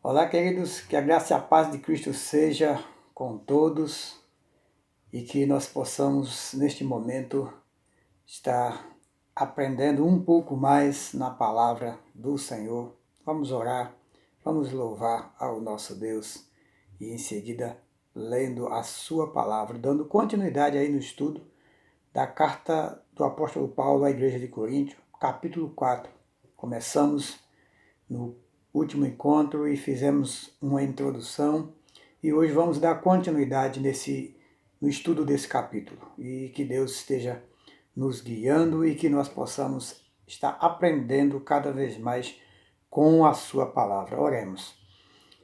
Olá, queridos, que a graça e a paz de Cristo seja com todos e que nós possamos, neste momento, estar aprendendo um pouco mais na palavra do Senhor. Vamos orar, vamos louvar ao nosso Deus e, em seguida, lendo a Sua palavra, dando continuidade aí no estudo da carta do apóstolo Paulo à igreja de Coríntio, capítulo 4. Começamos no último encontro e fizemos uma introdução e hoje vamos dar continuidade no estudo desse capítulo e que Deus esteja nos guiando e que nós possamos estar aprendendo cada vez mais com a sua palavra. Oremos.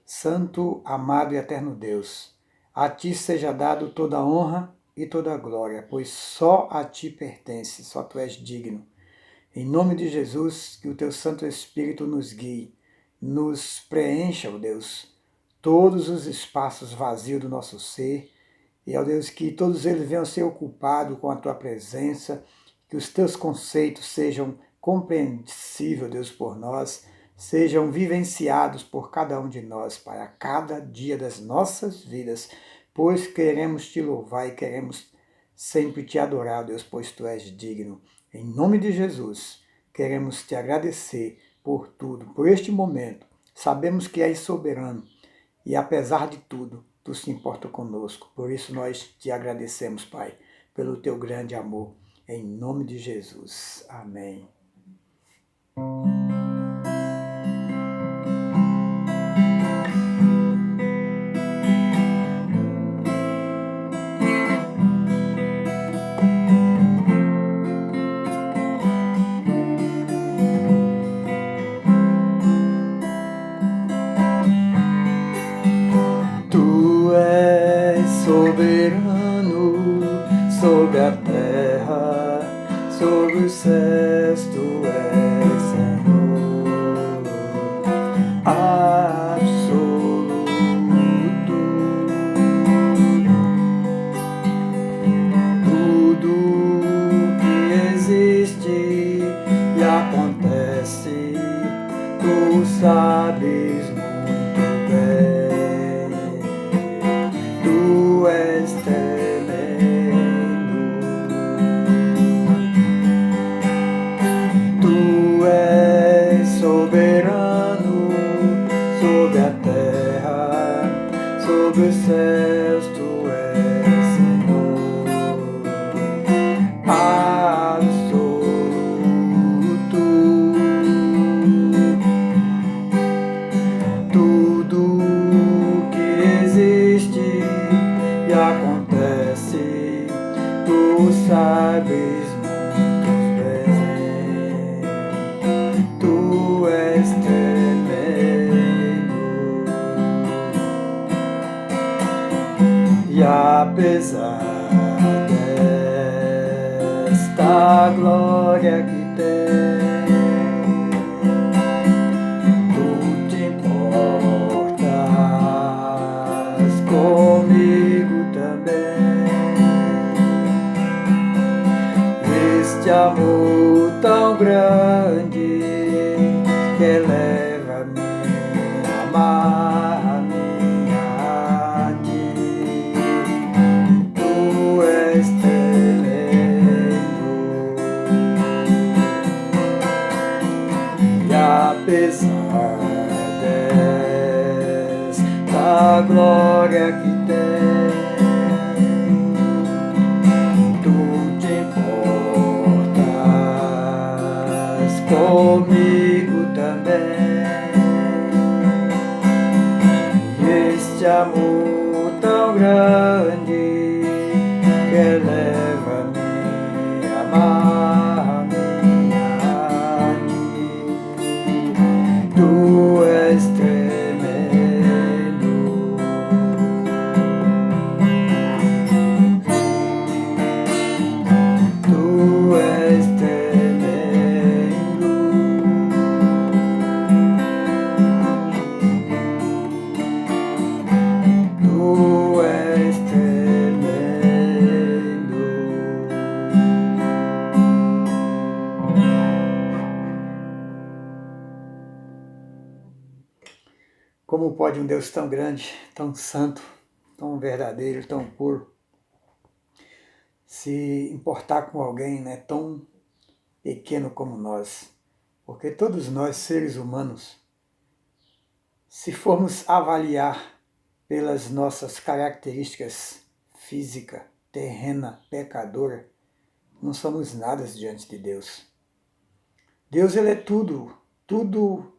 Santo, amado e eterno Deus, a ti seja dado toda a honra e toda a glória, pois só a ti pertence, só tu és digno. Em nome de Jesus, que o teu Santo Espírito nos guie, nos preencha, ó Deus, todos os espaços vazios do nosso ser, e, ó Deus, que todos eles venham ser ocupados com a tua presença, que os teus conceitos sejam compreensíveis, Deus, por nós, sejam vivenciados por cada um de nós, Pai, a cada dia das nossas vidas, pois queremos te louvar e queremos sempre te adorar, Deus, pois tu és digno. Em nome de Jesus, queremos te agradecer por tudo, por este momento. Sabemos que és soberano e, apesar de tudo, tu se importa conosco. Por isso nós te agradecemos, Pai, pelo teu grande amor. Em nome de Jesus. Amém. Tu és soberano sobre a terra, sobre os céus, tu és Senhor absoluto. Tudo que existe e acontece, tu sabes muito bem. Tu és tremendo, tu és soberano sobre a terra, sobre os céus, tu és Senhor absoluto. Tudo que existe e acontece, tu sabes muito bem. Tu és tremendo. E apesar desta glória que tem, tu te importas comigo também. Este amor tão grande que eleva-me, amar-me a ti. Tu és tremendo. E apesar desta glória que tem, tu te importas comigo também. E este amor tão grande que eleva-me, amar-me a ti. Tu és tremendo. Tu és tremendo. Tu és tremendo. Como pode um Deus tão grande, tão santo, tão verdadeiro, tão puro, se importar com alguém, né, tão pequeno como nós? Porque todos nós, seres humanos, se formos avaliar pelas nossas características física, terrena, pecadora, não somos nada diante de Deus. Deus, ele é tudo, tudo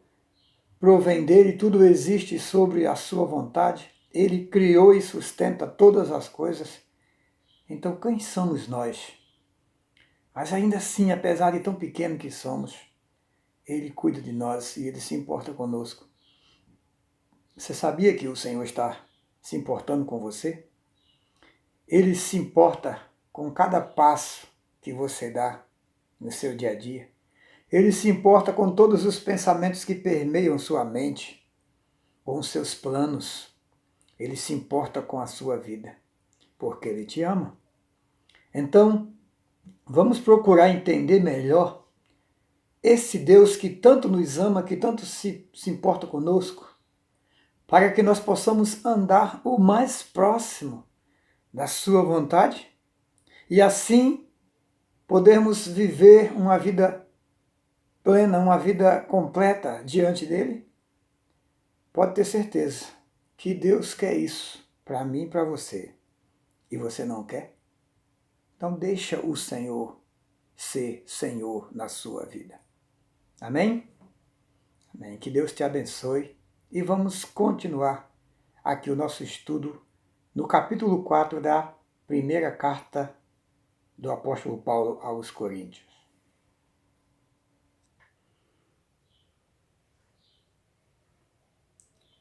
provém dele, tudo existe sobre a sua vontade. Ele criou e sustenta todas as coisas. Então, quem somos nós? Mas ainda assim, apesar de tão pequeno que somos, ele cuida de nós e ele se importa conosco. Você sabia que o Senhor está se importando com você? Ele se importa com cada passo que você dá no seu dia a dia. Ele se importa com todos os pensamentos que permeiam sua mente, com os seus planos. Ele se importa com a sua vida, porque ele te ama. Então, vamos procurar entender melhor esse Deus que tanto nos ama, que tanto se importa conosco, para que nós possamos andar o mais próximo da sua vontade e assim podermos viver uma vida plena, uma vida completa diante dele. Pode ter certeza que Deus quer isso para mim e para você. E você não quer? Então deixa o Senhor ser Senhor na sua vida. Amém? Amém. Que Deus te abençoe. E vamos continuar aqui o nosso estudo no capítulo 4 da primeira carta do apóstolo Paulo aos Coríntios.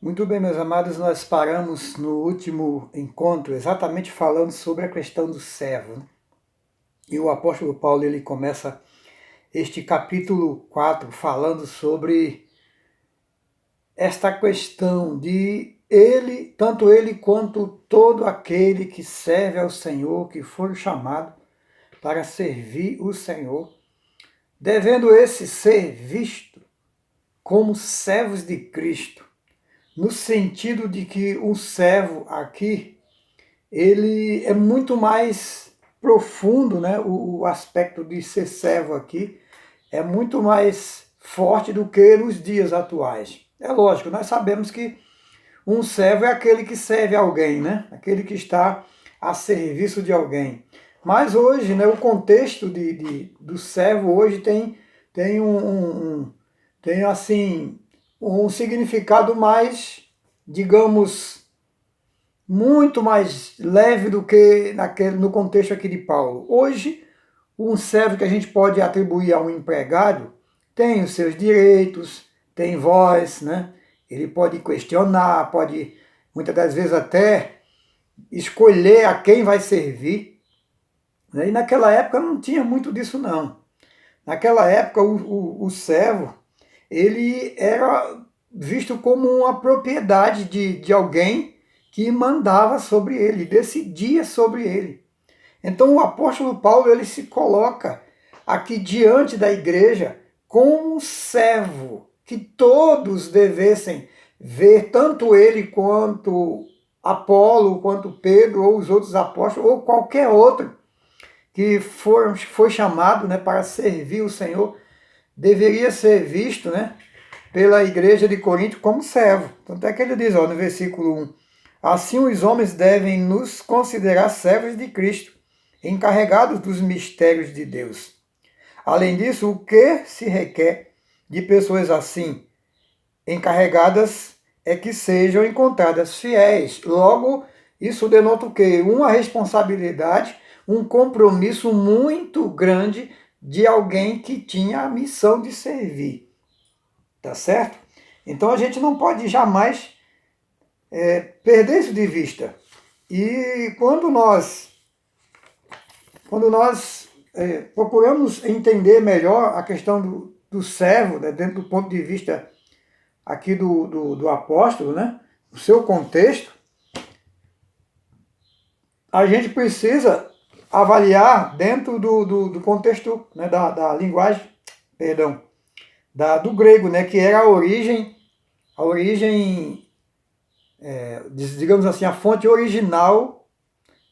Muito bem, meus amados, nós paramos no último encontro exatamente falando sobre a questão do servo, né? E o apóstolo Paulo, ele começa este capítulo 4 falando sobre esta questão de ele, tanto ele quanto todo aquele que serve ao Senhor, que for chamado para servir o Senhor, devendo esse ser visto como servos de Cristo, no sentido de que um servo aqui, ele é muito mais profundo, né? O aspecto de ser servo aqui é muito mais forte do que nos dias atuais. É lógico, nós sabemos que um servo é aquele que serve alguém, né? Aquele que está a serviço de alguém. Mas hoje, né, o contexto do servo hoje tem assim um significado mais, digamos, muito mais leve do que no contexto aqui de Paulo. Hoje, um servo que a gente pode atribuir a um empregado tem os seus direitos, tem voz, né? Ele pode questionar, pode muitas das vezes até escolher a quem vai servir. E naquela época não tinha muito disso não. Naquela época o servo, ele era visto como uma propriedade de alguém que mandava sobre ele, decidia sobre ele. Então o apóstolo Paulo, ele se coloca aqui diante da igreja como um servo, que todos devessem ver, tanto ele quanto Apolo, quanto Pedro, ou os outros apóstolos, ou qualquer outro que foi chamado, né, para servir o Senhor, deveria ser visto, né, pela igreja de Corinto como servo. Tanto é que ele diz, no versículo 1, assim os homens devem nos considerar servos de Cristo, encarregados dos mistérios de Deus. Além disso, o que se requer de pessoas assim, encarregadas, é que sejam encontradas fiéis. Logo, isso denota o quê? Uma responsabilidade, um compromisso muito grande de alguém que tinha a missão de servir. Tá certo? Então a gente não pode jamais perder isso de vista. E quando nós procuramos entender melhor a questão do servo, né, dentro do ponto de vista aqui do apóstolo, né, o seu contexto, a gente precisa avaliar dentro do contexto, né, da linguagem, perdão, do grego, né, que era a origem digamos assim, a fonte original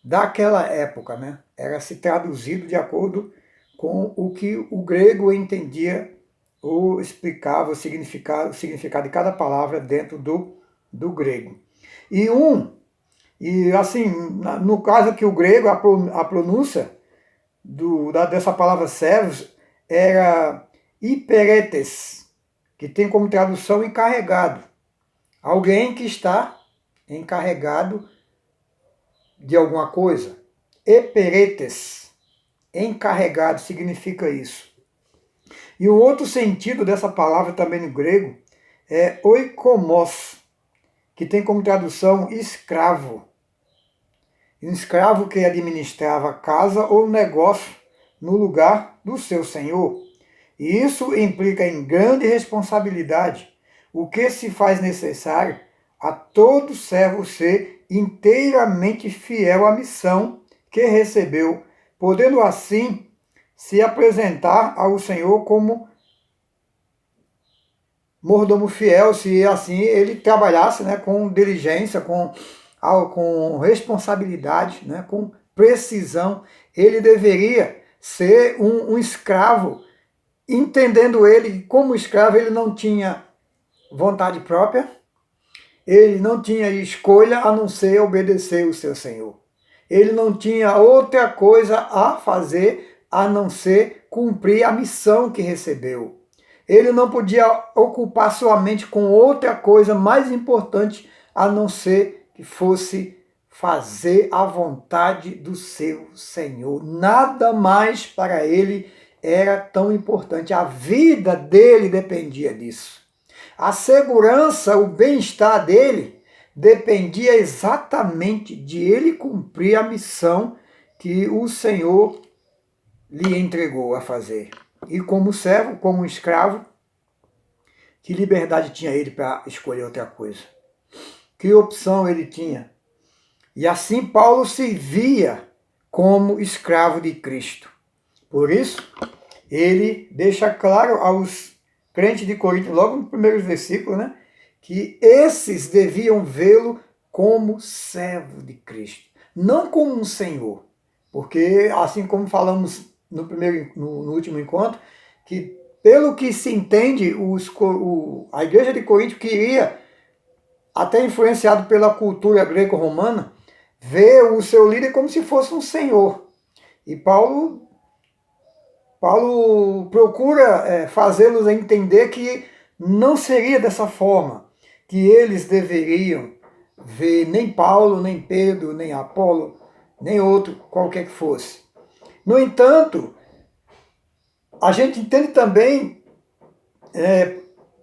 daquela época, né? Era se traduzido de acordo com o que o grego entendia ou explicava o significado de cada palavra dentro do grego. E assim, no caso aqui o grego, a pronúncia dessa palavra servos era hiperetes, que tem como tradução encarregado. Alguém que está encarregado de alguma coisa. Eperetes, encarregado, significa isso. E o outro sentido dessa palavra também no grego é oikomos, que tem como tradução escravo. Um escravo que administrava casa ou negócio no lugar do seu senhor. E isso implica em grande responsabilidade, o que se faz necessário a todo servo ser inteiramente fiel à missão que recebeu, podendo assim se apresentar ao Senhor como mordomo fiel, se assim ele trabalhasse, né, com diligência, com responsabilidade, né, com precisão. Ele deveria ser um escravo, entendendo ele que como escravo ele não tinha vontade própria, ele não tinha escolha a não ser obedecer o seu Senhor. Ele não tinha outra coisa a fazer a não ser cumprir a missão que recebeu. Ele não podia ocupar sua mente com outra coisa mais importante a não ser que fosse fazer a vontade do seu Senhor. Nada mais para ele era tão importante. A vida dele dependia disso. A segurança, o bem-estar dele dependia exatamente de ele cumprir a missão que o Senhor lhe entregou a fazer. E como servo, como escravo, que liberdade tinha ele para escolher outra coisa? Que opção ele tinha? E assim Paulo se via como escravo de Cristo. Por isso, ele deixa claro aos crentes de Corinto, logo no primeiro versículo, né, que esses deviam vê-lo como servo de Cristo, não como um senhor. Porque, assim como falamos no último encontro, que pelo que se entende, a igreja de Corinto queria, até influenciado pela cultura greco-romana, ver o seu líder como se fosse um senhor. E Paulo procura fazê-los entender que não seria dessa forma, que eles deveriam ver nem Paulo, nem Pedro, nem Apolo, nem outro, qualquer que fosse. No entanto, a gente entende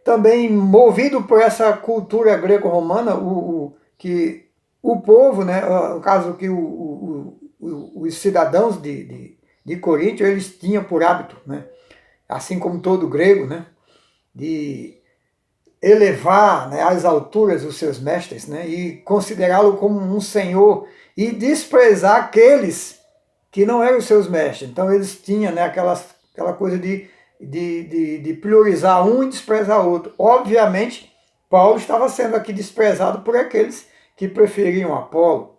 também movido por essa cultura greco-romana, que o povo, né, no caso que os cidadãos de Corinto, eles tinham por hábito, né, assim como todo grego, né, de elevar, né, às alturas os seus mestres, né, e considerá-lo como um senhor e desprezar aqueles que não eram os seus mestres. Então eles tinham, né, aquela coisa de priorizar um e desprezar outro. Obviamente, Paulo estava sendo aqui desprezado por aqueles que preferiam Apolo,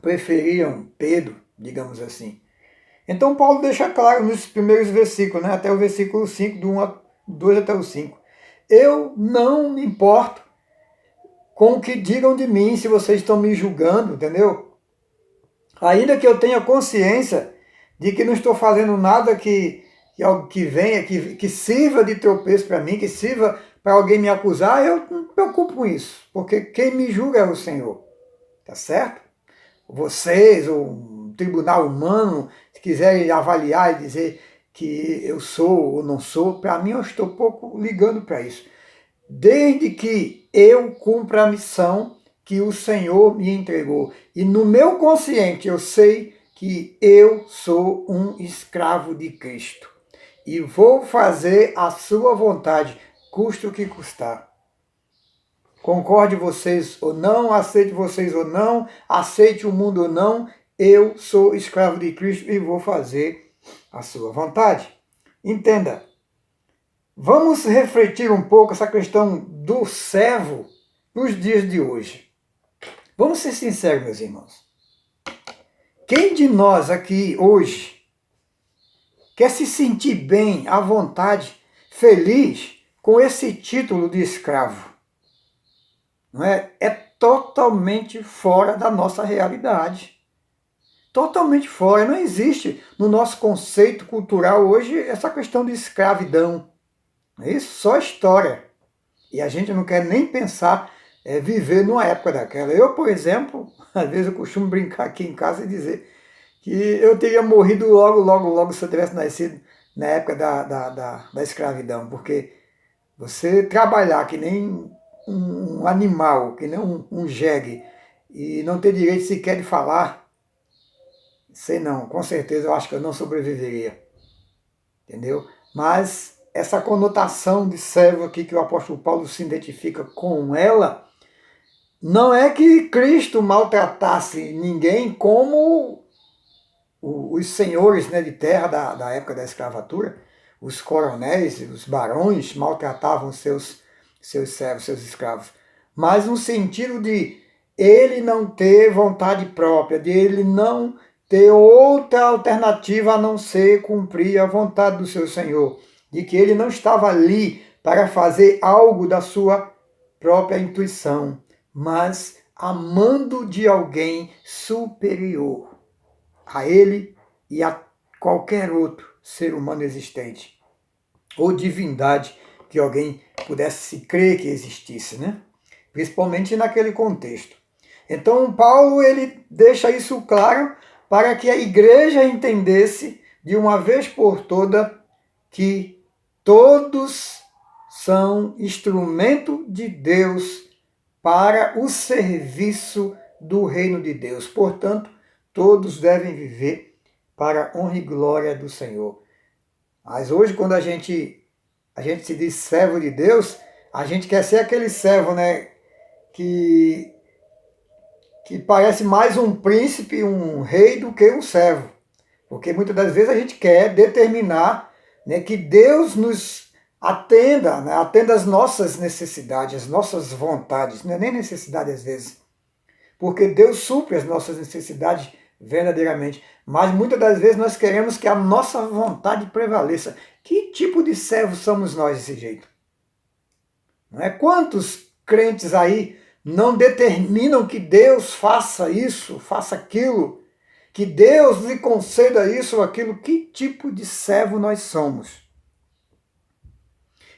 preferiam Pedro, digamos assim. Então Paulo deixa claro nos primeiros versículos, né, até o versículo 5, do 1 a 2 até o 5. Eu não me importo com o que digam de mim, se vocês estão me julgando, entendeu? Ainda que eu tenha consciência de que não estou fazendo nada que venha, que sirva de tropeço para mim, que sirva para alguém me acusar, eu não me preocupo com isso, porque quem me julga é o Senhor, tá certo? Vocês, ou um tribunal humano, se quiserem avaliar e dizer que eu sou ou não sou, para mim eu estou pouco ligando para isso. Desde que eu cumpra a missão que o Senhor me entregou. E no meu consciente eu sei que eu sou um escravo de Cristo. E vou fazer a sua vontade, custe o que custar. Concorde vocês ou não, aceite vocês ou não, aceite o mundo ou não, eu sou escravo de Cristo e vou fazer a sua vontade. Entenda, vamos refletir um pouco essa questão do servo nos dias de hoje. Vamos ser sinceros, meus irmãos. Quem de nós aqui hoje quer se sentir bem, à vontade, feliz com esse título de escravo? Não é? É totalmente fora da nossa realidade. Totalmente fora. Não existe no nosso conceito cultural hoje essa questão de escravidão. É isso, só história. E a gente não quer nem pensar viver numa época daquela. Eu, por exemplo, às vezes eu costumo brincar aqui em casa e dizer que eu teria morrido logo, logo, logo se eu tivesse nascido na época da escravidão. Porque você trabalhar que nem um animal, que nem um jegue, e não ter direito sequer de falar, sei não, com certeza eu acho que eu não sobreviveria. Entendeu? Mas essa conotação de servo aqui que o apóstolo Paulo se identifica com ela, não é que Cristo maltratasse ninguém como os senhores, né, de terra da época da escravatura, os coronéis, os barões maltratavam seus servos, seus escravos. Mas no sentido de ele não ter vontade própria, de ele não ter outra alternativa a não ser cumprir a vontade do seu Senhor, de que ele não estava ali para fazer algo da sua própria intuição, mas amando de alguém superior a ele e a qualquer outro ser humano existente, ou divindade que alguém pudesse crer que existisse, né? Principalmente naquele contexto. Então Paulo ele deixa isso claro para que a igreja entendesse de uma vez por toda que todos são instrumento de Deus para o serviço do reino de Deus. Portanto, todos devem viver para a honra e glória do Senhor. Mas hoje, quando a gente se diz servo de Deus, a gente quer ser aquele servo, né, que parece mais um príncipe, um rei, do que um servo. Porque muitas das vezes a gente quer determinar, né, que Deus nos atenda, né, atenda às nossas necessidades, às nossas vontades, não é nem necessidade às vezes. Porque Deus supre as nossas necessidades verdadeiramente. Mas muitas das vezes nós queremos que a nossa vontade prevaleça. Que tipo de servo somos nós desse jeito? Não é? Quantos crentes aí não determinam que Deus faça isso, faça aquilo, que Deus lhe conceda isso ou aquilo? Que tipo de servo nós somos?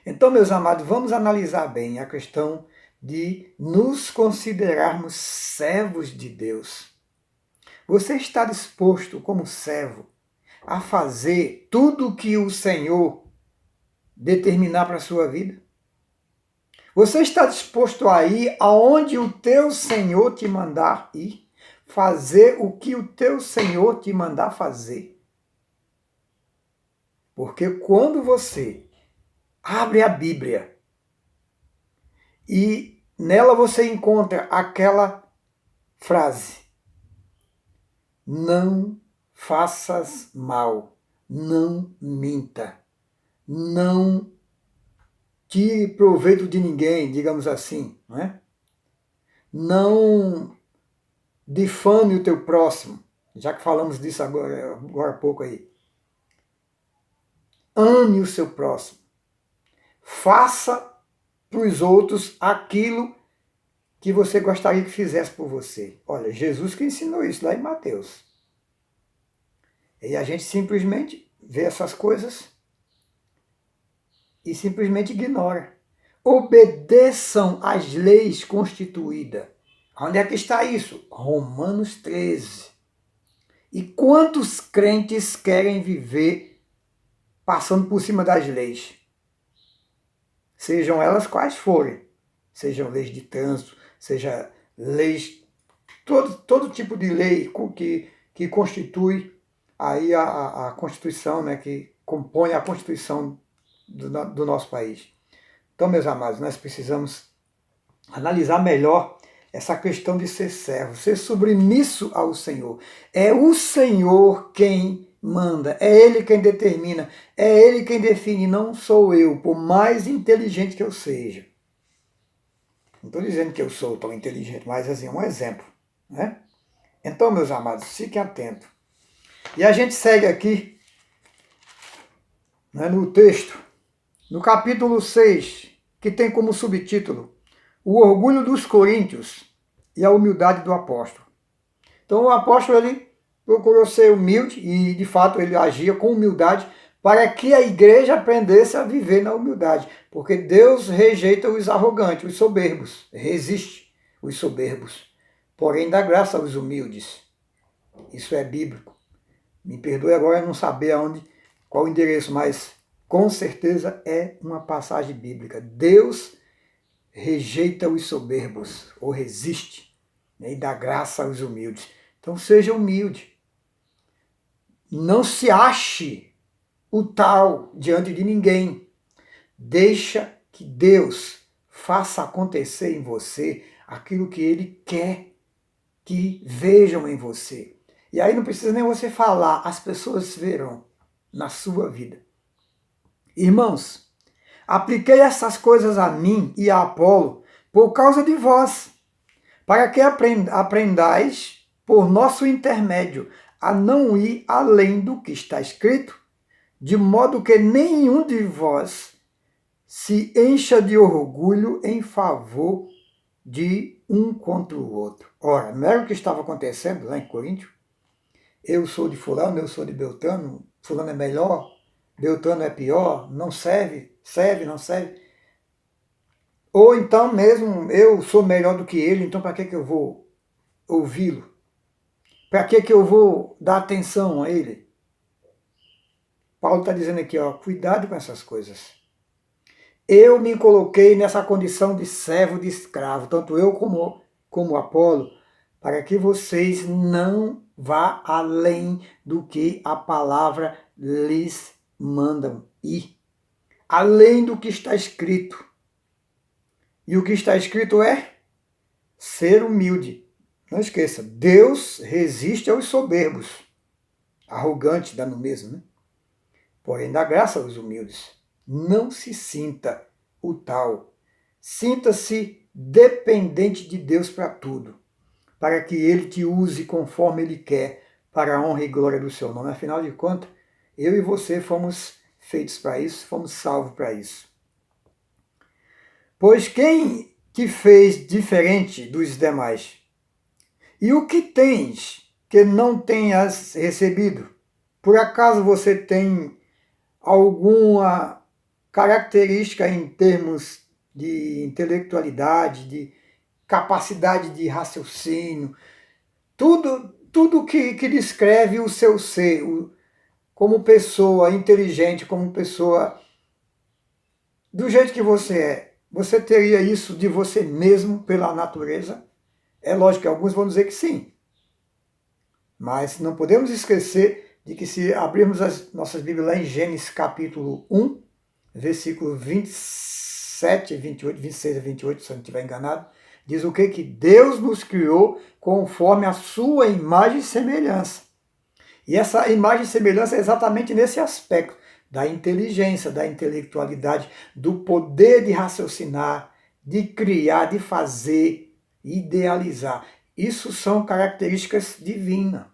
Então, meus amados, vamos analisar bem a questão de nos considerarmos servos de Deus. Você está disposto, como servo, a fazer tudo o que o Senhor determinar para a sua vida? Você está disposto a ir aonde o teu Senhor te mandar ir? Fazer o que o teu Senhor te mandar fazer? Porque quando você abre a Bíblia e nela você encontra aquela frase: não faças mal, não minta, não tire proveito de ninguém, digamos assim, não é? Não difame o teu próximo, já que falamos disso agora há pouco aí. Ame o seu próximo. Faça para os outros aquilo que você gostaria que fizesse por você. Olha, Jesus que ensinou isso lá em Mateus. E a gente simplesmente vê essas coisas e simplesmente ignora. Obedeçam às leis constituídas. Onde é que está isso? Romanos 13. E quantos crentes querem viver passando por cima das leis? Sejam elas quais forem. Sejam leis de trânsito, seja leis, todo tipo de lei que constitui aí a Constituição, né, que compõe a Constituição do nosso país. Então, meus amados, nós precisamos analisar melhor essa questão de ser servo, ser submisso ao Senhor. É o Senhor quem manda, é Ele quem determina, é Ele quem define, não sou eu, por mais inteligente que eu seja. Não estou dizendo que eu sou tão inteligente, mas assim, um exemplo. né? Então, meus amados, fiquem atentos. E a gente segue aqui, né, no texto, no capítulo 6, que tem como subtítulo o orgulho dos coríntios e a humildade do apóstolo. Então o apóstolo ele procurou ser humilde e de fato ele agia com humildade para que a igreja aprendesse a viver na humildade, porque Deus rejeita os arrogantes, os soberbos, resiste os soberbos, porém dá graça aos humildes. Isso é bíblico. Me perdoe agora não saber qual o endereço, mas com certeza é uma passagem bíblica. Deus rejeita os soberbos, ou resiste, né, e dá graça aos humildes. Então seja humilde. Não se ache o tal diante de ninguém. Deixa que Deus faça acontecer em você aquilo que Ele quer que vejam em você. E aí não precisa nem você falar, as pessoas verão na sua vida. Irmãos, apliquei essas coisas a mim e a Apolo por causa de vós, para que aprendais, por nosso intermédio, a não ir além do que está escrito, de modo que nenhum de vós se encha de orgulho em favor de um contra o outro. Ora, não era o que estava acontecendo lá em Coríntio? Eu sou de fulano, eu sou de Beltrano, fulano é melhor, Beltrano é pior, não serve, não serve. Ou então mesmo eu sou melhor do que ele, então para que eu vou ouvi-lo? Para que eu vou dar atenção a ele? Paulo está dizendo aqui, ó, cuidado com essas coisas. Eu me coloquei nessa condição de servo, de escravo, tanto eu como Apolo, para que vocês não vá além do que a palavra lhes manda ir. Além do que está escrito. E o que está escrito é ser humilde. Não esqueça, Deus resiste aos soberbos. Arrogante dá no mesmo, né? Porém dá graça aos humildes. Não se sinta o tal. Sinta-se dependente de Deus para tudo, para que Ele te use conforme Ele quer, para a honra e glória do seu nome. Afinal de contas, eu e você fomos feitos para isso, fomos salvos para isso. Pois quem te fez diferente dos demais? E o que tens que não tenhas recebido? Por acaso você tem alguma característica em termos de intelectualidade, de capacidade de raciocínio, tudo que descreve o seu ser, como pessoa inteligente, como pessoa do jeito que você é. Você teria isso de você mesmo pela natureza? É lógico que alguns vão dizer que sim. Mas não podemos esquecer de que se abrirmos as nossas Bíblias lá em Gênesis capítulo 1, versículo 27, 28, 26 a 28, se eu não estiver enganado, diz o quê? Que Deus nos criou conforme a sua imagem e semelhança. E essa imagem e semelhança é exatamente nesse aspecto da inteligência, da intelectualidade, do poder de raciocinar, de criar, de fazer, idealizar. Isso são características divinas.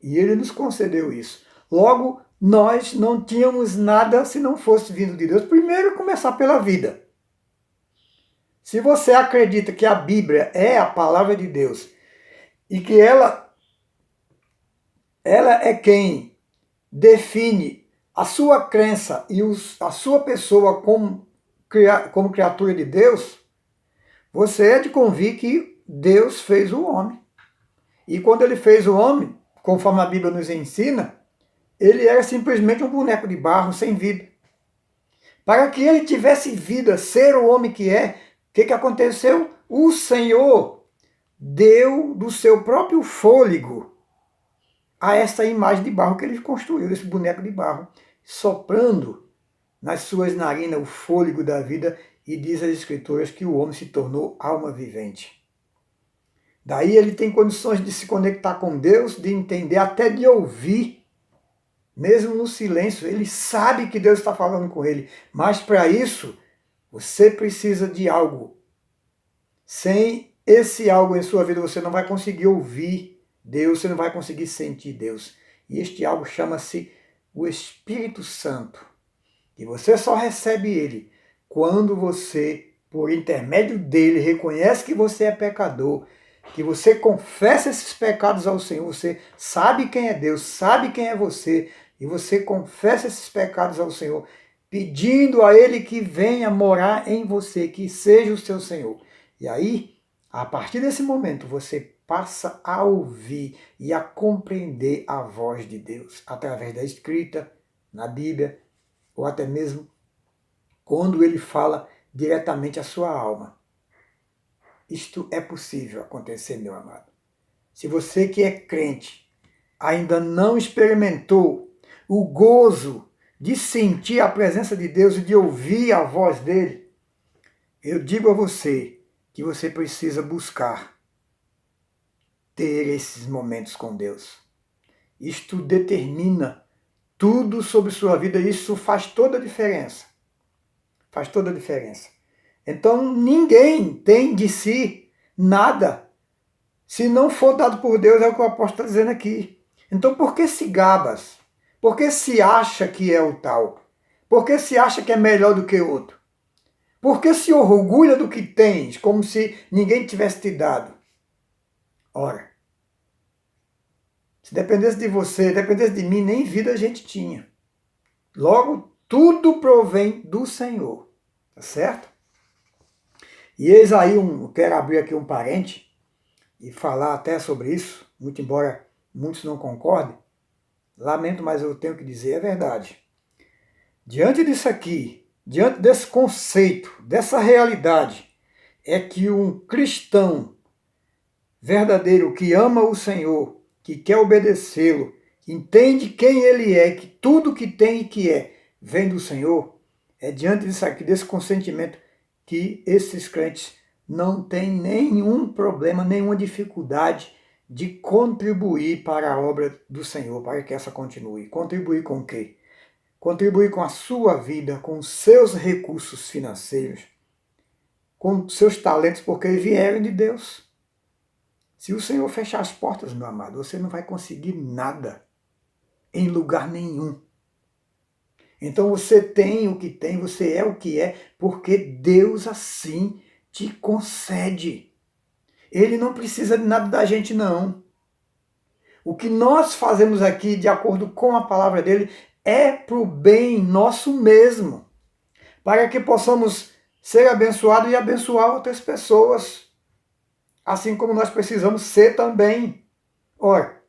E Ele nos concedeu isso. Logo, nós não tínhamos nada se não fosse vindo de Deus. Primeiro, começar pela vida. Se você acredita que a Bíblia é a palavra de Deus e que ela é quem define a sua crença e a sua pessoa como criatura de Deus, você é de convir que Deus fez o homem. E quando Ele fez o homem, conforme a Bíblia nos ensina, ele era simplesmente um boneco de barro sem vida. Para que ele tivesse vida, ser o homem que é, o que aconteceu? O Senhor deu do seu próprio fôlego a essa imagem de barro que ele construiu, esse boneco de barro, soprando nas suas narinas o fôlego da vida, e diz as Escrituras que o homem se tornou alma vivente. Daí ele tem condições de se conectar com Deus, de entender, até de ouvir, mesmo no silêncio. Ele sabe que Deus está falando com ele, mas para isso você precisa de algo. Sem esse algo em sua vida você não vai conseguir ouvir Deus, você não vai conseguir sentir Deus. E este algo chama-se o Espírito Santo. E você só recebe ele quando você, por intermédio dele, reconhece que você é pecador, que você confessa esses pecados ao Senhor, você sabe quem é Deus, sabe quem é você, e você confessa esses pecados ao Senhor, pedindo a Ele que venha morar em você, que seja o seu Senhor. E aí, a partir desse momento, você passa a ouvir e a compreender a voz de Deus, através da escrita, na Bíblia, ou até mesmo quando Ele fala diretamente à sua alma. Isto é possível acontecer, meu amado. Se você que é crente ainda não experimentou o gozo de sentir a presença de Deus e de ouvir a voz dele, eu digo a você que você precisa buscar ter esses momentos com Deus. Isto determina tudo sobre sua vida, isso faz toda a diferença. Faz toda a diferença. Então ninguém tem de si nada se não for dado por Deus, é o que o apóstolo está dizendo aqui. Então por que se gabas? Por que se acha que é o tal? Por que se acha que é melhor do que outro? Por que se orgulha do que tens, como se ninguém tivesse te dado? Ora, se dependesse de você, dependesse de mim, nem vida a gente tinha. Logo, tudo provém do Senhor. Tá certo? E eis aí, quero abrir aqui um parente e falar até sobre isso, muito embora muitos não concordem. Lamento, mas eu tenho que dizer, é verdade. Diante disso aqui, diante desse conceito, dessa realidade, é que um cristão verdadeiro que ama o Senhor, que quer obedecê-lo, que entende quem ele é, que tudo que tem e que é vem do Senhor, é diante disso aqui, desse consentimento, que esses crentes não têm nenhum problema, nenhuma dificuldade de contribuir para a obra do Senhor, para que essa continue. Contribuir com o quê? Contribuir com a sua vida, com os seus recursos financeiros, com seus talentos, porque vieram de Deus. Se o Senhor fechar as portas, meu amado, você não vai conseguir nada em lugar nenhum. Então você tem o que tem, você é o que é, porque Deus assim te concede. Ele não precisa de nada da gente, não. O que nós fazemos aqui, de acordo com a palavra dele, é para o bem nosso mesmo, para que possamos ser abençoados e abençoar outras pessoas, assim como nós precisamos ser também. Ora,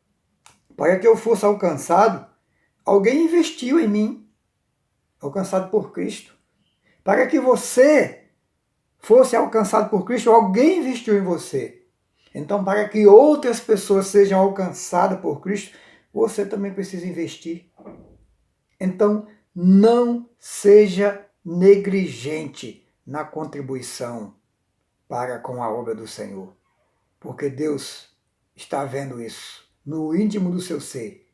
para que eu fosse alcançado, alguém investiu em mim, alcançado por Cristo. Para que você fosse alcançado por Cristo, alguém investiu em você. Então, para que outras pessoas sejam alcançadas por Cristo, você também precisa investir. Então, não seja negligente na contribuição para com a obra do Senhor. Porque Deus está vendo isso no íntimo do seu ser.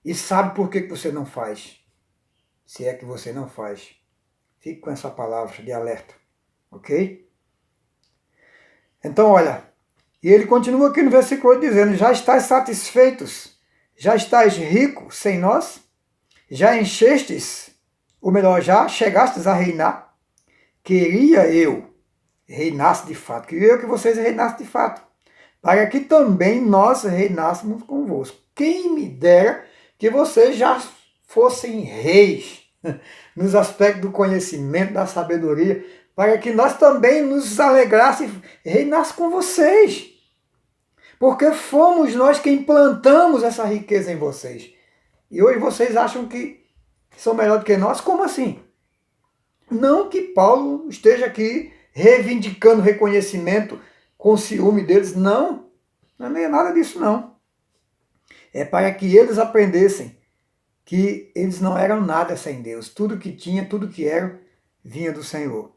E sabe por que você não faz. Se é que você não faz. Fique com essa palavra de alerta. Ok? Então, olha. E ele continua aqui no versículo 8 dizendo: já estáis satisfeitos? Já estáis ricos sem nós? Já enchestes? Ou melhor, já chegastes a reinar? Queria eu reinasse de fato. Queria eu que vocês reinassem de fato. Para que também nós reinássemos convosco. Quem me dera que vocês já fossem reis nos aspectos do conhecimento, da sabedoria, para que nós também nos alegrássemos e reinasse com vocês. Porque fomos nós quem plantamos essa riqueza em vocês. E hoje vocês acham que são melhor do que nós? Como assim? Não que Paulo esteja aqui reivindicando reconhecimento com ciúme deles, não. Não é nada disso, não. É para que eles aprendessem que eles não eram nada sem Deus. Tudo que tinha, tudo que eram, vinha do Senhor.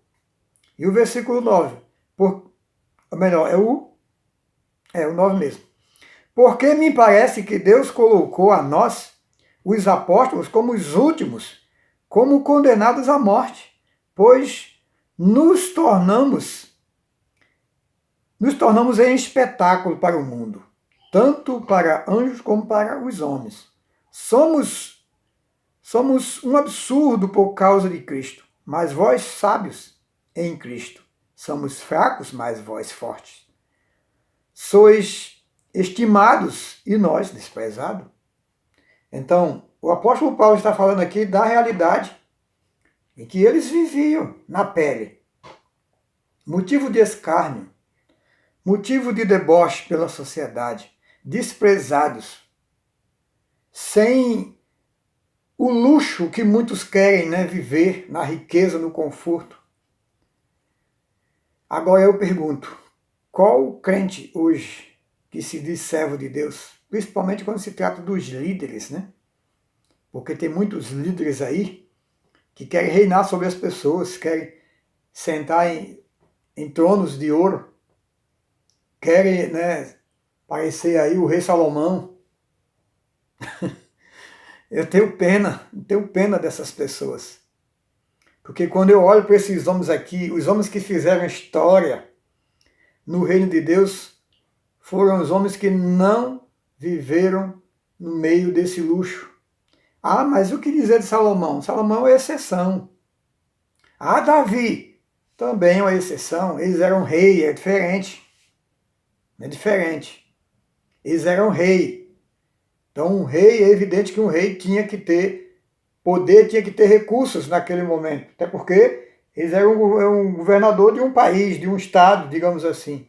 E o versículo 9, ou melhor, é o 9 mesmo. Porque me parece que Deus colocou a nós, os apóstolos, como os últimos, como condenados à morte, pois nos tornamos nos tornamos em espetáculo para o mundo, tanto para anjos como para os homens. Somos um absurdo por causa de Cristo, mas vós sábios em Cristo. Somos fracos, mas vós fortes. Sois estimados e nós desprezados. Então, o apóstolo Paulo está falando aqui da realidade em que eles viviam na pele. Motivo de escárnio, motivo de deboche pela sociedade, desprezados, sem o luxo que muitos querem, né, viver na riqueza, no conforto. Agora eu pergunto, qual crente hoje que se diz servo de Deus, principalmente quando se trata dos líderes, né? Porque tem muitos líderes aí que querem reinar sobre as pessoas, querem sentar em tronos de ouro, querem, né, parecer aí o rei Salomão. Eu tenho pena dessas pessoas. Porque quando eu olho para esses homens aqui, os homens que fizeram história no reino de Deus, foram os homens que não viveram no meio desse luxo. Ah, mas o que dizer de Salomão? Salomão é exceção. Ah, Davi também é uma exceção. Eles eram rei, é diferente. É diferente. Eles eram rei. Então, um rei, é evidente que um rei tinha que ter poder, tinha que ter recursos naquele momento. Até porque eles eram um governador de um país, de um estado, digamos assim.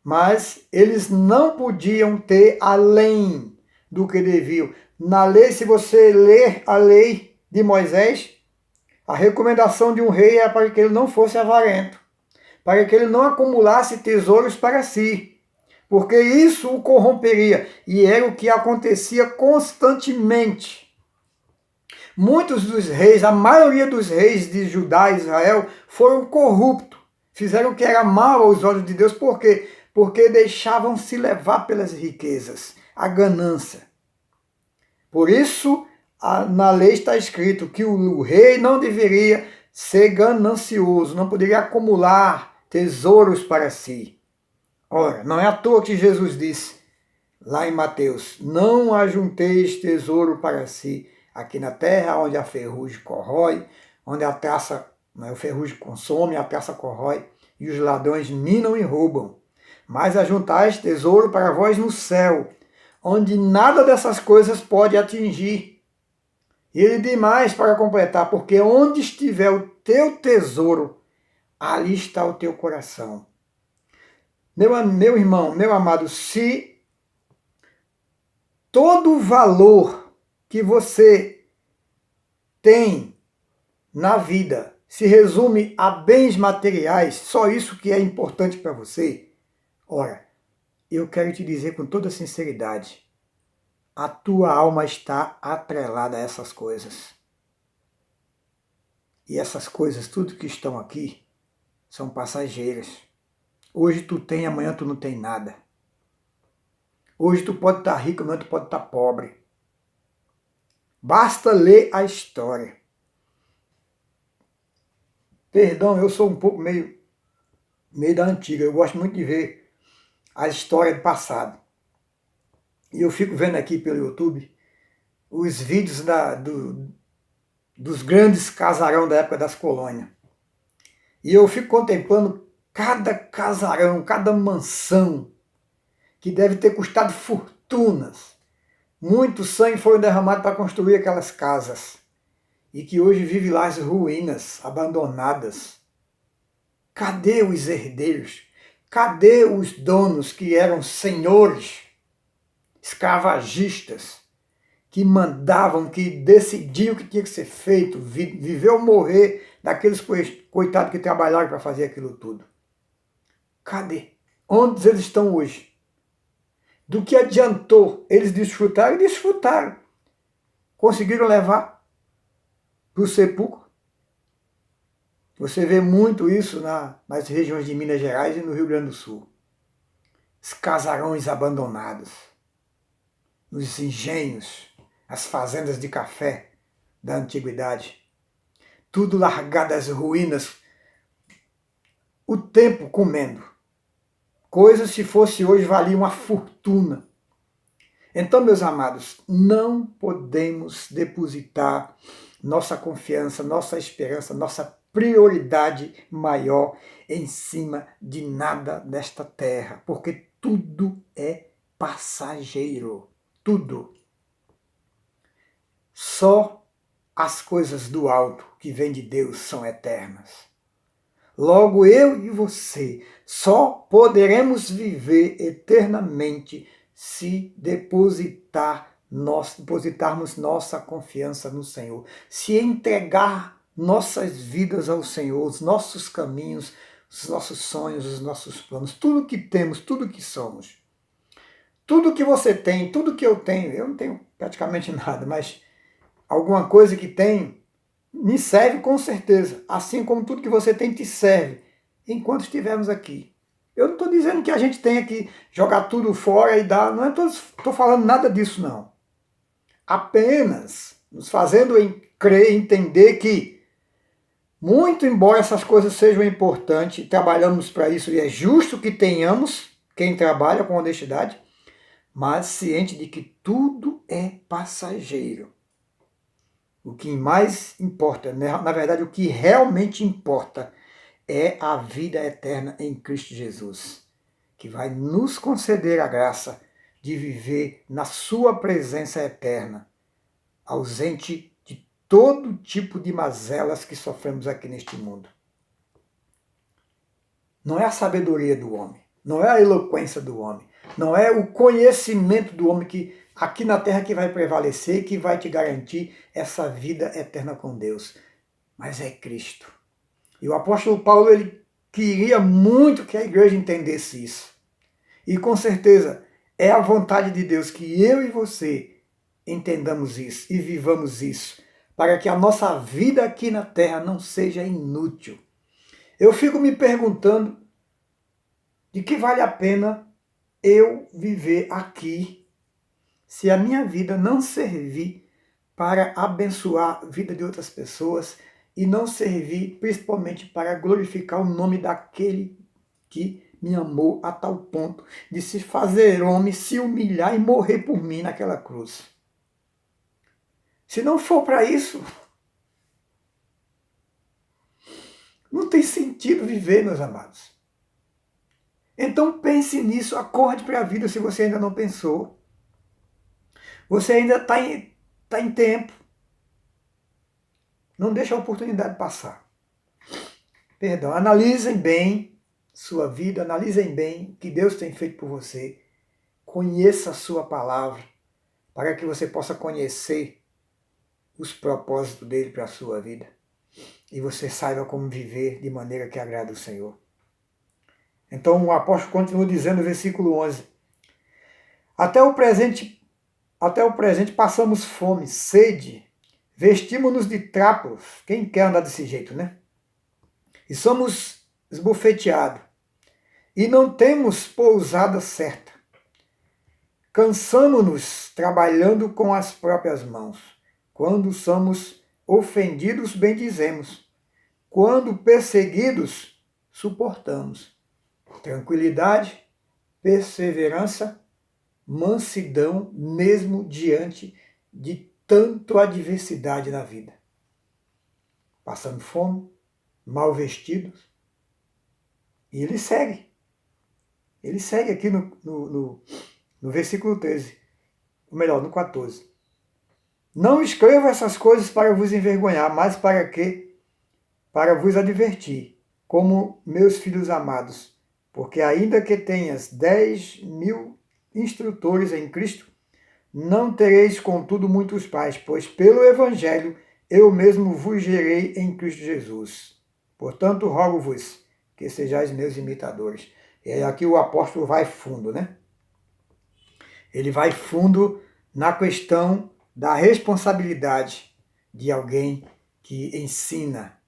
Mas eles não podiam ter além do que deviam. Na lei, se você ler a lei de Moisés, a recomendação de um rei é para que ele não fosse avarento, para que ele não acumulasse tesouros para si, porque isso o corromperia, e era o que acontecia constantemente. Muitos dos reis, a maioria dos reis de Judá e Israel, foram corruptos, fizeram o que era mal aos olhos de Deus, por quê? Porque deixavam se levar pelas riquezas, a ganância. Por isso, na lei está escrito que o rei não deveria ser ganancioso, não poderia acumular tesouros para si. Ora, não é à toa que Jesus disse, lá em Mateus, não ajunteis tesouro para si, aqui na terra, onde a ferrugem corrói, onde a traça, o ferrugem consome, a traça corrói, e os ladrões minam e roubam. Mas ajuntais tesouro para vós no céu, onde nada dessas coisas pode atingir. E ele diz mais para completar, porque onde estiver o teu tesouro, ali está o teu coração. Meu irmão, meu amado, se todo o valor que você tem na vida se resume a bens materiais, só isso que é importante para você, ora, eu quero te dizer com toda sinceridade, a tua alma está atrelada a essas coisas. E essas coisas, tudo que estão aqui, são passageiras. Hoje tu tem, amanhã tu não tem nada. Hoje tu pode estar rico, amanhã tu pode estar pobre. Basta ler a história. Perdão, eu sou um pouco meio da antiga. Eu gosto muito de ver a história do passado. E eu fico vendo aqui pelo YouTube os vídeos dos grandes casarão da época das colônias. E eu fico contemplando cada casarão, cada mansão, que deve ter custado fortunas. Muito sangue foi derramado para construir aquelas casas. E que hoje vive lá as ruínas, abandonadas. Cadê os herdeiros? Cadê os donos que eram senhores, escravagistas, que mandavam, que decidiam o que tinha que ser feito, viver ou morrer daqueles coitados que trabalharam para fazer aquilo tudo? Cadê? Onde eles estão hoje? Do que adiantou? Eles desfrutaram e desfrutaram. Conseguiram levar para o sepulcro. Você vê muito isso nas regiões de Minas Gerais e no Rio Grande do Sul. Os casarões abandonados, nos engenhos, as fazendas de café da antiguidade. Tudo largado às ruínas, o tempo comendo. Coisas, se fosse hoje, valiam uma fortuna. Então, meus amados, não podemos depositar nossa confiança, nossa esperança, nossa prioridade maior em cima de nada desta terra, porque tudo é passageiro. Tudo. Só as coisas do alto que vêm de Deus são eternas. Logo, eu e você só poderemos viver eternamente se depositarmos nossa confiança no Senhor, se entregar nossas vidas ao Senhor, os nossos caminhos, os nossos sonhos, os nossos planos, tudo que temos, tudo que somos. Tudo que você tem, tudo que eu não tenho praticamente nada, mas alguma coisa que tenho, me serve com certeza, assim como tudo que você tem te serve, enquanto estivermos aqui. Eu não estou dizendo que a gente tenha que jogar tudo fora e dar, não estou falando nada disso não. Apenas nos fazendo crer, entender que, muito embora essas coisas sejam importantes, trabalhamos para isso e é justo que tenhamos, quem trabalha com honestidade, mas ciente de que tudo é passageiro. O que mais importa, na verdade, o que realmente importa é a vida eterna em Cristo Jesus, que vai nos conceder a graça de viver na sua presença eterna, ausente de todo tipo de mazelas que sofremos aqui neste mundo. Não é a sabedoria do homem, não é a eloquência do homem, não é o conhecimento do homem que aqui na terra que vai prevalecer, que vai te garantir essa vida eterna com Deus, mas é Cristo. E o apóstolo Paulo, ele queria muito que a igreja entendesse isso. E com certeza é a vontade de Deus que eu e você entendamos isso e vivamos isso, para que a nossa vida aqui na terra não seja inútil. Eu fico me perguntando de que vale a pena eu viver aqui se a minha vida não servir para abençoar a vida de outras pessoas e não servir principalmente para glorificar o nome daquele que me amou a tal ponto de se fazer homem, se humilhar e morrer por mim naquela cruz. Se não for para isso, não tem sentido viver, meus amados. Então pense nisso, acorde para a vida se você ainda não pensou. Você ainda está em tempo. Não deixe a oportunidade passar. Perdão, analisem bem sua vida, analisem bem o que Deus tem feito por você. Conheça a sua palavra, para que você possa conhecer os propósitos dele para a sua vida. E você saiba como viver de maneira que agrada o Senhor. Então o apóstolo continua dizendo no versículo 11. Até o presente passamos fome, sede, vestimos-nos de trapos. Quem quer andar desse jeito, né? E somos esbofeteados. E não temos pousada certa. Cansamo-nos trabalhando com as próprias mãos. Quando somos ofendidos, bendizemos. Quando perseguidos, suportamos. Tranquilidade, perseverança, mansidão, mesmo diante de tanta adversidade na vida. Passando fome, mal vestidos. E ele segue. Ele segue aqui no versículo 13. Ou melhor, no 14. Não escrevo essas coisas para vos envergonhar, mas para quê? Para vos advertir, como meus filhos amados. Porque ainda que tenhas 10.000 instrutores em Cristo, não tereis contudo muitos pais, pois pelo Evangelho eu mesmo vos gerei em Cristo Jesus. Portanto, rogo-vos que sejais meus imitadores. E aí aqui o apóstolo vai fundo, né? Ele vai fundo na questão da responsabilidade de alguém que ensina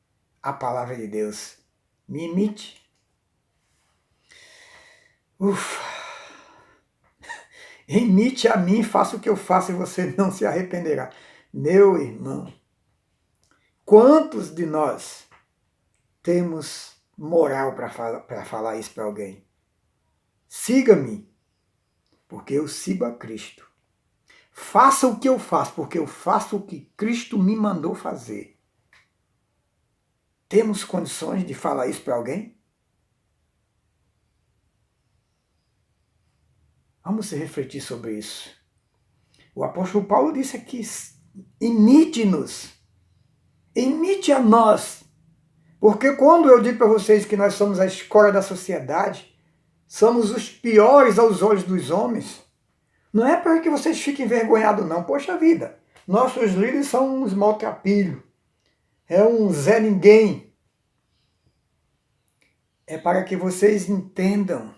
a palavra de Deus. Me imite. Imite a mim, faça o que eu faço e você não se arrependerá. Meu irmão, quantos de nós temos moral para falar isso para alguém? Siga-me, porque eu sigo a Cristo. Faça o que eu faço, porque eu faço o que Cristo me mandou fazer. Temos condições de falar isso para alguém? Vamos refletir sobre isso. O apóstolo Paulo disse aqui, imite-nos, imite a nós. Porque quando eu digo para vocês que nós somos a escória da sociedade, somos os piores aos olhos dos homens, não é para que vocês fiquem envergonhados não. Poxa vida, nossos líderes são uns maltrapilhos, é um Zé Ninguém. É para que vocês entendam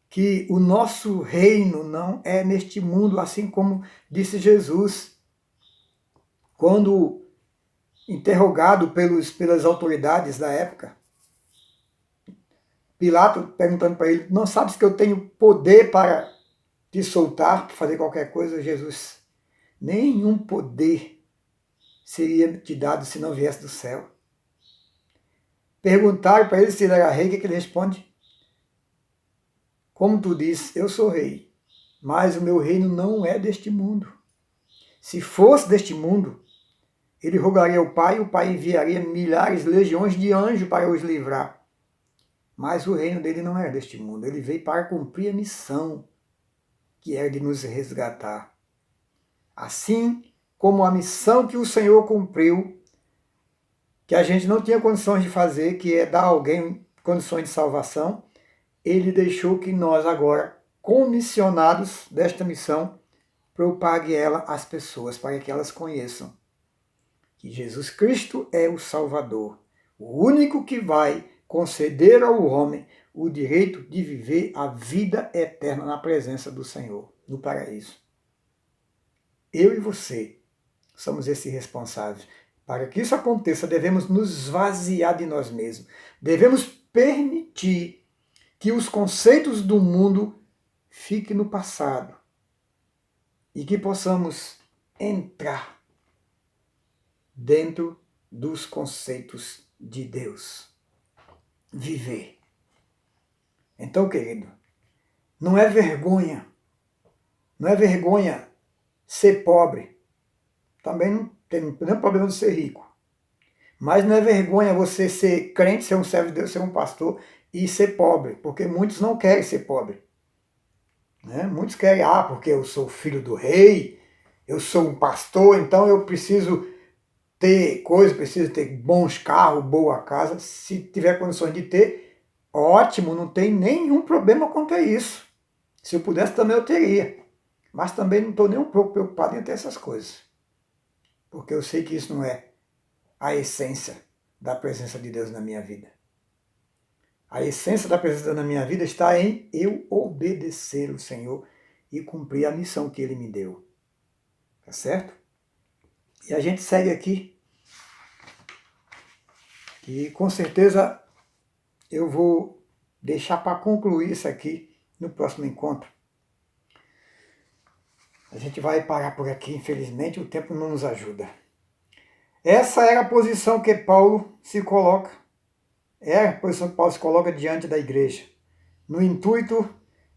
que o nosso reino não é neste mundo, assim como disse Jesus, quando interrogado pelas autoridades da época. Pilato perguntando para ele, não sabes que eu tenho poder para te soltar, para fazer qualquer coisa? Jesus, nenhum poder seria te dado se não viesse do céu. Perguntaram para ele se ele era rei, o que ele responde? Como tu disse, eu sou rei, mas o meu reino não é deste mundo. Se fosse deste mundo, ele rogaria ao Pai, e o Pai enviaria milhares, legiões de anjos para os livrar. Mas o reino dele não é deste mundo. Ele veio para cumprir a missão, que é de nos resgatar. Assim como a missão que o Senhor cumpriu, que a gente não tinha condições de fazer, que é dar a alguém condições de salvação, ele deixou que nós agora, comissionados desta missão, propague ela às pessoas, para que elas conheçam que Jesus Cristo é o Salvador, o único que vai conceder ao homem o direito de viver a vida eterna na presença do Senhor, no paraíso. Eu e você somos esses responsáveis. Para que isso aconteça, devemos nos esvaziar de nós mesmos. Devemos permitir que os conceitos do mundo fiquem no passado e que possamos entrar dentro dos conceitos de Deus. Viver. Então, querido, não é vergonha ser pobre. Também não tem nenhum problema de ser rico. Mas não é vergonha você ser crente, ser um servo de Deus, ser um pastor e ser pobre, porque muitos não querem ser pobre. Né? Muitos querem, porque eu sou filho do rei, eu sou um pastor, então eu preciso ter coisa, preciso ter bons carros, boa casa. Se tiver condições de ter, ótimo, não tem nenhum problema quanto a isso. Se eu pudesse também eu teria. Mas também não estou nem um pouco preocupado em ter essas coisas. Porque eu sei que isso não é a essência da presença de Deus na minha vida. A essência da presença de Deus na minha vida está em eu obedecer o Senhor e cumprir a missão que Ele me deu. Tá certo? E a gente segue aqui. E com certeza eu vou deixar para concluir isso aqui no próximo encontro. A gente vai parar por aqui, infelizmente o tempo não nos ajuda. Essa era a posição que Paulo se coloca. É a posição que Paulo se coloca diante da igreja, no intuito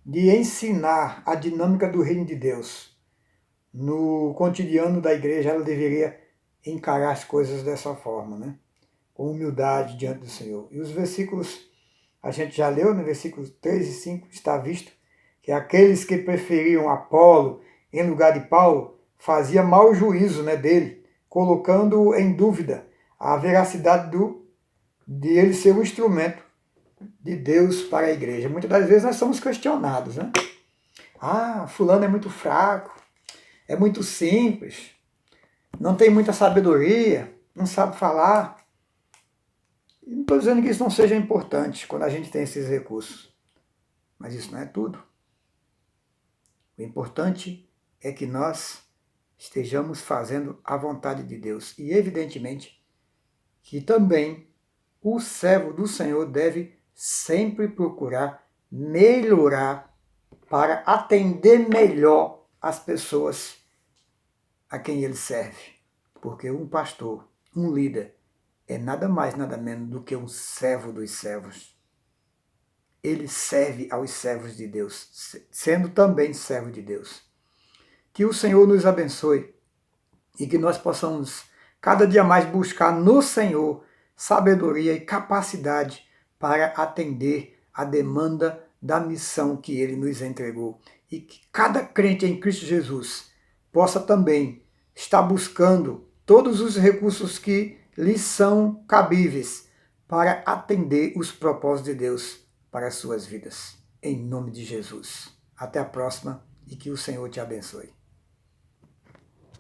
de ensinar a dinâmica do reino de Deus. No cotidiano da igreja, ela deveria encarar as coisas dessa forma, né? Com humildade diante do Senhor. E os versículos, a gente já leu, no versículos 3 e 5, está visto que aqueles que preferiam Apolo em lugar de Paulo fazia mau juízo, né, dele, colocando em dúvida a veracidade de ele ser um instrumento de Deus para a igreja. Muitas das vezes nós somos questionados, né? Fulano é muito fraco, é muito simples, não tem muita sabedoria, não sabe falar. E não estou dizendo que isso não seja importante quando a gente tem esses recursos, mas isso não é tudo. O importante é que nós estejamos fazendo a vontade de Deus. E evidentemente que também o servo do Senhor deve sempre procurar melhorar para atender melhor as pessoas a quem ele serve. Porque um pastor, um líder, é nada mais, nada menos do que um servo dos servos. ele serve aos servos de Deus, sendo também servo de Deus. Que o Senhor nos abençoe e que nós possamos cada dia mais buscar no Senhor sabedoria e capacidade para atender a demanda da missão que Ele nos entregou. E que cada crente em Cristo Jesus possa também estar buscando todos os recursos que lhes são cabíveis para atender os propósitos de Deus para as suas vidas. Em nome de Jesus. Até a próxima e que o Senhor te abençoe.